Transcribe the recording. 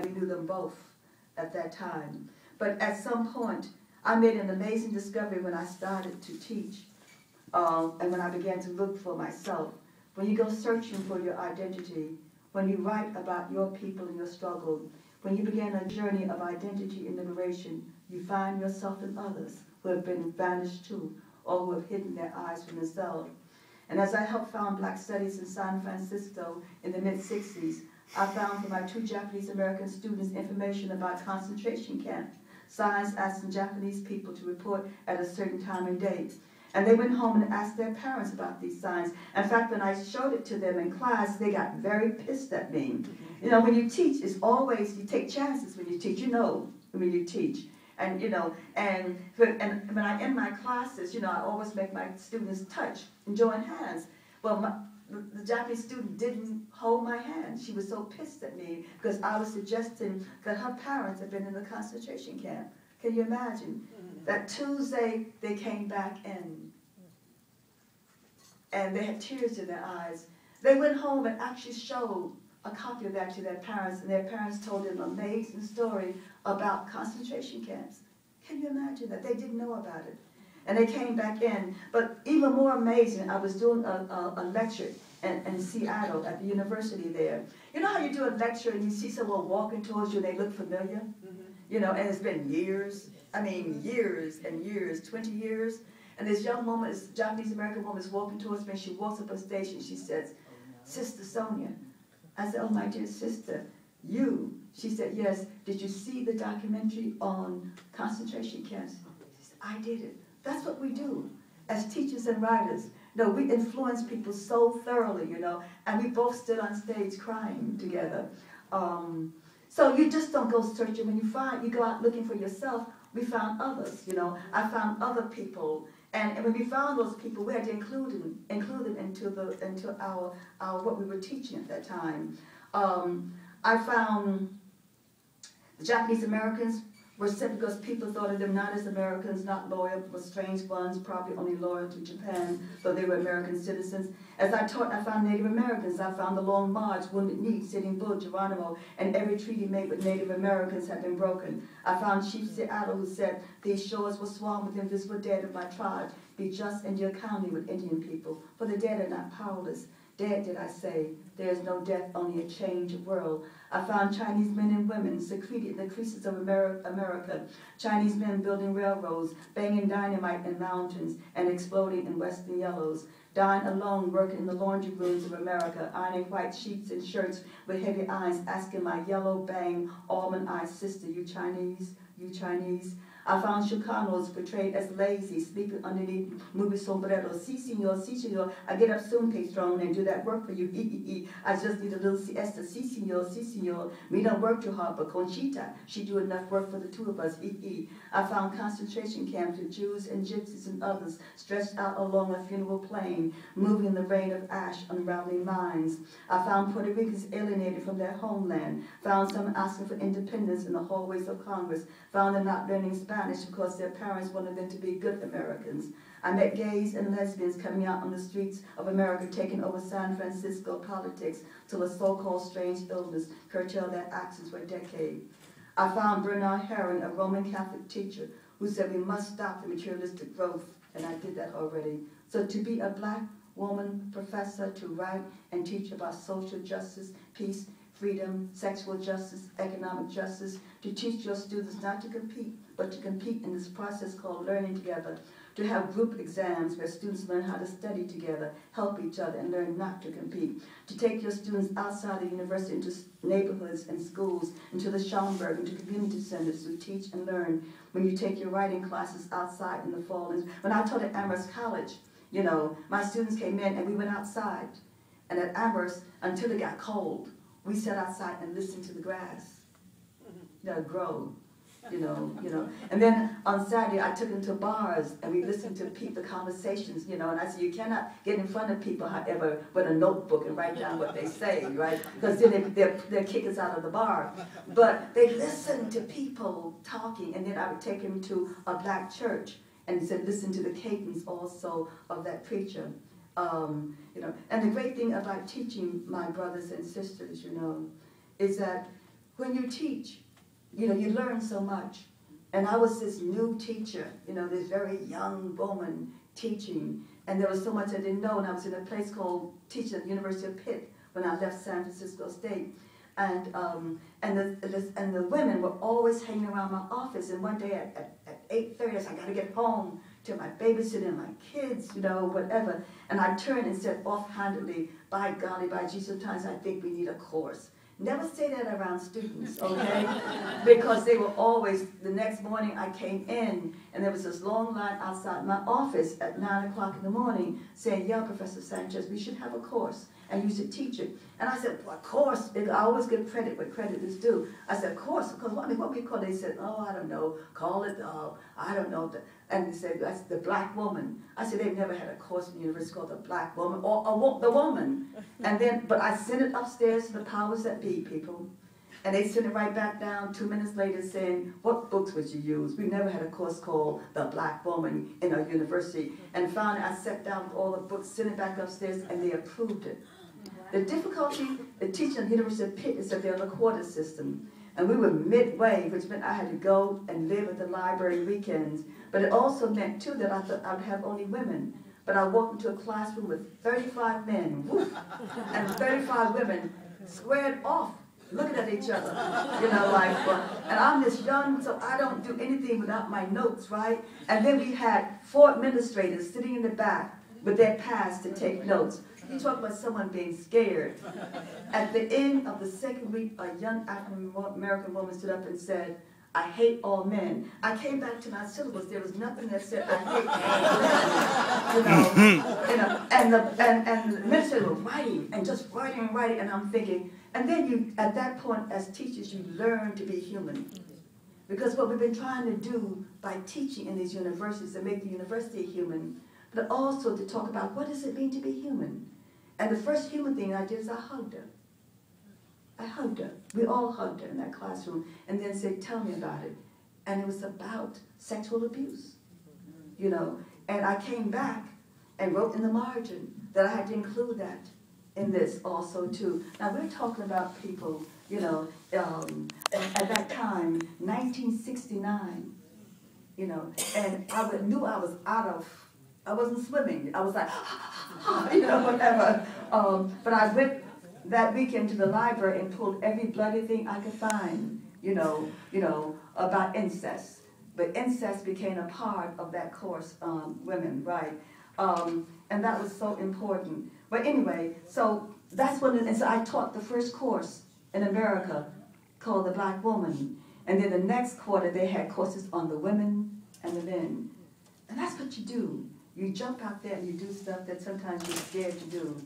and we knew them both at that time. But at some point, I made an amazing discovery when I started to teach, and when I began to look for myself. When you go searching for your identity, when you write about your people and your struggle, when you begin a journey of identity and liberation, you find yourself in others who have been vanished too, or who have hidden their eyes from themselves. And as I helped found Black Studies in San Francisco in the mid-60s, I found for my 2 Japanese American students information about concentration camps. Signs asking Japanese people to report at a certain time and date. And they went home and asked their parents about these signs. In fact, when I showed it to them in class, they got very pissed at me. You know, when you teach, it's always, you take chances when you teach. You know when you teach. And, you know, and when I end my classes, you know, I always make my students touch and join hands. Well, the Japanese student didn't hold my hand. She was so pissed at me because I was suggesting that her parents had been in the concentration camp. Can you imagine? That Tuesday, they came back in. And they had tears in their eyes. They went home and actually showed a copy of that to their parents, and their parents told them an amazing story about concentration camps. Can you imagine that? They didn't know about it. And they came back in. But even more amazing, I was doing a lecture in Seattle at the university there. You know how you do a lecture and you see someone walking towards you and they look familiar? You know, and it's been years. I mean, years and years, 20 years. And this young woman, this Japanese-American woman is walking towards me, and she walks up on stage and she says, "Sister Sonia." I said, "Oh, my dear sister, you." She said, "Yes. Did you see the documentary on concentration camps?" She said, "I did it." That's what we do as teachers and writers. No, we influence people so thoroughly, you know, and we both stood on stage crying together. So you just don't go searching. When you go out looking for yourself, we found others, you know. I found other people, and when we found those people, we had to include them into our what we were teaching at that time. I found the Japanese Americans were sent because people thought of them not as Americans, not loyal, but strange ones, probably only loyal to Japan, though they were American citizens. As I taught, I found Native Americans. I found the Long March, Wounded Knee, Sitting Bull, Geronimo, and every treaty made with Native Americans had been broken. I found Chief Seattle, who said, "These shores will swarm with invisible dead of my tribe. Be just in your county with Indian people, for the dead are not powerless. Dead, did I say? There is no death, only a change of world." I found Chinese men and women secreted in the creases of America. Chinese men building railroads, banging dynamite in mountains, and exploding in western yellows. Dying alone, working in the laundry rooms of America, ironing white sheets and shirts with heavy eyes, asking my yellow bang, almond-eyed sister, "You Chinese? You Chinese?" I found Chicanos portrayed as lazy, sleeping underneath movie sombreros. "Si, senor, si, senor. I get up soon, pay strong, and do that work for you. I just need a little siesta. Si, senor, si, senor. We don't work too hard, but Conchita, she do enough work for the two of us. I found concentration camps with Jews and gypsies and others stretched out along a funeral plain, moving in the rain of ash, unraveling minds. I found Puerto Ricans alienated from their homeland. Found some asking for independence in the hallways of Congress. Found them not learning Spanish because their parents wanted them to be good Americans. I met gays and lesbians coming out on the streets of America, taking over San Francisco politics till a so-called strange illness curtailed their actions for a decade. I found Bernard Herring, a Roman Catholic teacher, who said we must stop the materialistic growth, and I did that already. So to be a Black woman professor, to write and teach about social justice, peace, freedom, sexual justice, economic justice, to teach your students not to compete, but to compete in this process called learning together, to have group exams where students learn how to study together, help each other, and learn not to compete, to take your students outside the university into neighborhoods and schools, into the Schaumburg, into community centers to teach and learn. When you take your writing classes outside in the fall. When I taught at Amherst College, you know, my students came in and we went outside. And at Amherst, until it got cold, we sat outside and listened to the grass, grow, you know. And then on Saturday, I took them to bars and we listened to the conversations, and I said, you cannot get in front of people, however, with a notebook and write down what they say, right? Because then they'll kick us out of the bar. But they listened to people talking, and then I would take them to a Black church and said, listen to the cadence also of that preacher. And the great thing about teaching my brothers and sisters, is that when you teach, you know, you learn so much. And I was this new teacher, you know, this very young woman teaching, and there was so much I didn't know, and I was in a place called teaching at the University of Pitt when I left San Francisco State. And the women were always hanging around my office, and one day at 8:30, I said, I gotta get home to my babysitter and my kids, you know, whatever. And I turned and said offhandedly, by golly, by Jesus, sometimes I think we need a course. Never say that around students, okay? Because they were always, the next morning I came in, and there was this long line outside my office at 9 o'clock in the morning saying, yeah, Professor Sanchez, we should have a course, and you should teach it. And I said, well, of course, I always give credit where credit is due. I said, of course, because what we call it? They said, oh, I don't know, call it, I don't know. And they said, that's the black woman. I said, they've never had a course in the university called the black woman, or the woman. And then, but I sent it upstairs to the powers that be, people. And they sent it right back down 2 minutes later saying, what books would you use? We never had a course called The Black Woman in our university. And finally, I sat down with all the books, sent it back upstairs, and they approved it. The difficulty in teaching at the University of Pitt is that they're on a quarter system. And we were midway, which meant I had to go and live at the library weekends. But it also meant, too, that I thought I would have only women. But I walked into a classroom with 35 men, whoop, and 35 women squared off, looking at each other, you know, like, and I'm this young, so I don't do anything without my notes, right? And then we had 4 administrators sitting in the back with their pads to take notes. You talk about someone being scared. At the end of the second week, a young African-American woman stood up and said, I hate all men. I came back to my syllabus. There was nothing that said I hate all men. You know, and the administrators were writing and just writing and writing, and I'm thinking, and then you, at that point, as teachers, you learn to be human. Because what we've been trying to do by teaching in these universities is to make the university human, but also to talk about what does it mean to be human. And the first human thing I did is I hugged her. I hugged her. We all hugged her in that classroom, and then said, tell me about it. And it was about sexual abuse, you know. And I came back and wrote in the margin that I had to include that in this also, too. Now, we're talking about people, you know, at that time, 1969, you know, and I knew I was I wasn't swimming. I was like, you know, whatever. But I went that weekend to the library and pulled every bloody thing I could find, you know, about incest. But incest became a part of that course, women, right? And that was so important. But anyway, so that's when, and so I taught the first course in America called The Black Woman. And then the next quarter, they had courses on the women and the men. And that's what you do. You jump out there and you do stuff that sometimes you're scared to do.